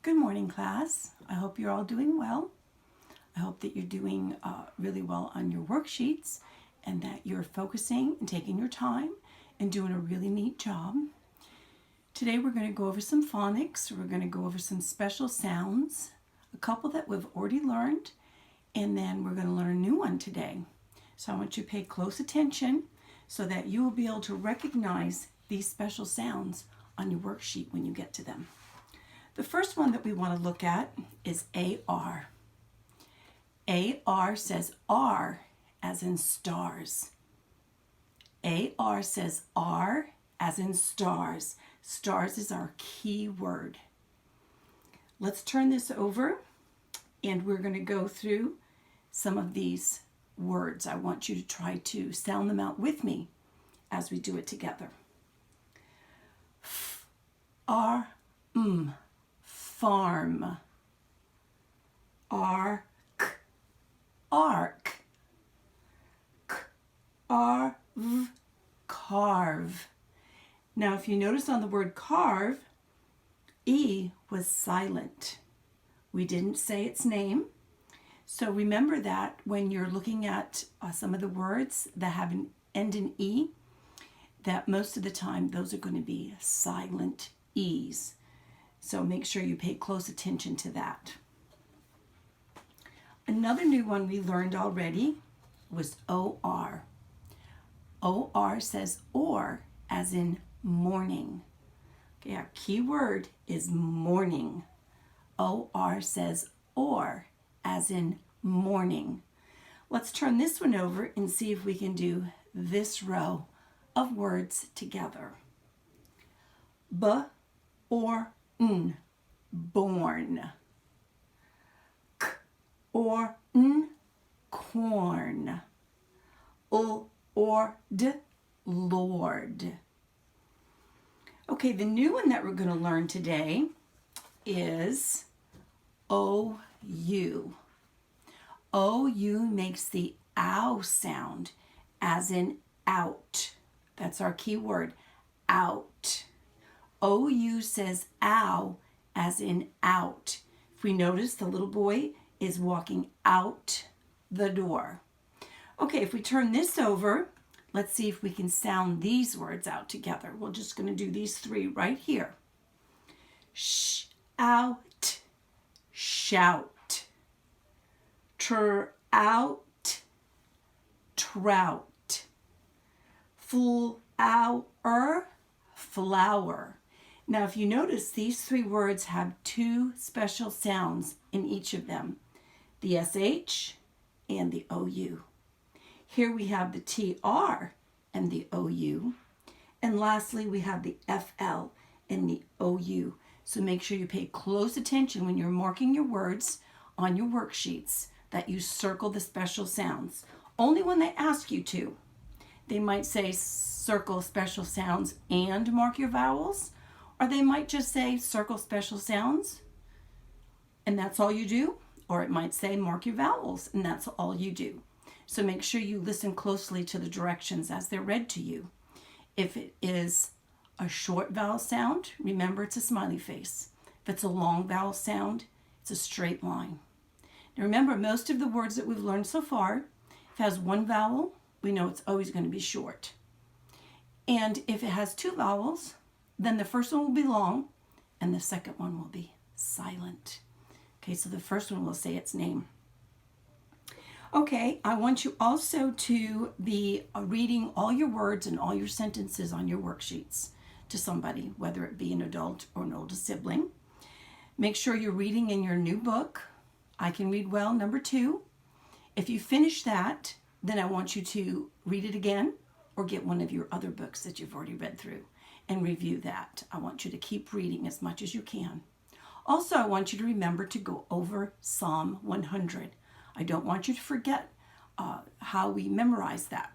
Good morning, class. I hope you're all doing well. I hope that you're doing really well on your worksheets and that you're focusing and taking your time and doing a really neat job. Today we're going to go over some phonics. We're going to go over some special sounds, a couple that we've already learned, and then we're going to learn a new one today. So I want you to pay close attention so that you will be able to recognize these special sounds on your worksheet when you get to them. The first one that we want to look at is AR. AR says R as in stars. AR says R as in stars. Stars is our key word. Let's turn this over and we're going to go through some of these words. I want you to try to sound them out with me as we do it together. F-R-M. Farm. Arc. Arc. Carve. Carve. Now if you notice on the word carve, E was silent. We didn't say its name. So remember that when you're looking at some of the words that have an end in E, that most of the time those are going to be silent E's. So make sure you pay close attention to that. Another new one we learned already was OR. OR says or as in morning. Okay, our key word is morning. OR says or as in morning. Let's turn this one over and see if we can do this row of words together. B or N, born. K or N, corn. L or D, Lord. Okay, the new one that we're going to learn today is OU. OU makes the ow sound as in out. That's our key word, out. OU says ow as in out. If we notice, the little boy is walking out the door. Okay, if we turn this over, let's see if we can sound these words out together. We're just going to do these three right here. Out, shout. Out, trout. Flower, flower. Now, if you notice, these three words have two special sounds in each of them, the SH and the OU. Here we have the TR and the OU. And lastly, we have the FL and the OU. So make sure you pay close attention when you're marking your words on your worksheets that you circle the special sounds. Only when they ask you to. They might say circle special sounds and mark your vowels. Or they might just say circle special sounds and that's all you do. Or it might say mark your vowels and that's all you do. So make sure you listen closely to the directions as they're read to you. If it is a short vowel sound, remember it's a smiley face. If it's a long vowel sound, it's a straight line. Now remember, most of the words that we've learned so far, if it has one vowel, we know it's always going to be short. And if it has two vowels, then the first one will be long and the second one will be silent. Okay, so the first one will say its name. Okay, I want you also to be reading all your words and all your sentences on your worksheets to somebody, whether it be an adult or an older sibling. Make sure you're reading in your new book, I Can Read Well, number 2. If you finish that, then I want you to read it again or get one of your other books that you've already read through and review that. I want you to keep reading as much as you can. Also, I want you to remember to go over Psalm 100. I don't want you to forget how we memorize that.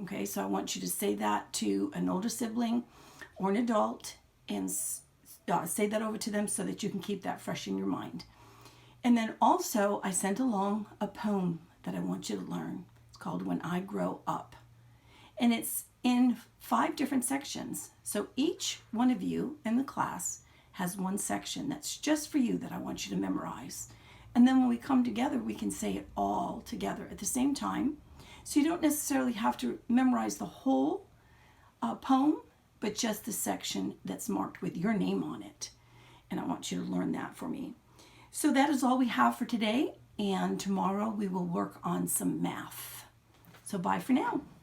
Okay, so I want you to say that to an older sibling or an adult and say that over to them so that you can keep that fresh in your mind. And then also, I sent along a poem that I want you to learn. It's called When I Grow Up. And it's in 5 different sections. So each one of you in the class has one section that's just for you that I want you to memorize. And then when we come together, we can say it all together at the same time. So you don't necessarily have to memorize the whole poem, but just the section that's marked with your name on it. And I want you to learn that for me. So that is all we have for today. And tomorrow we will work on some math. So bye for now.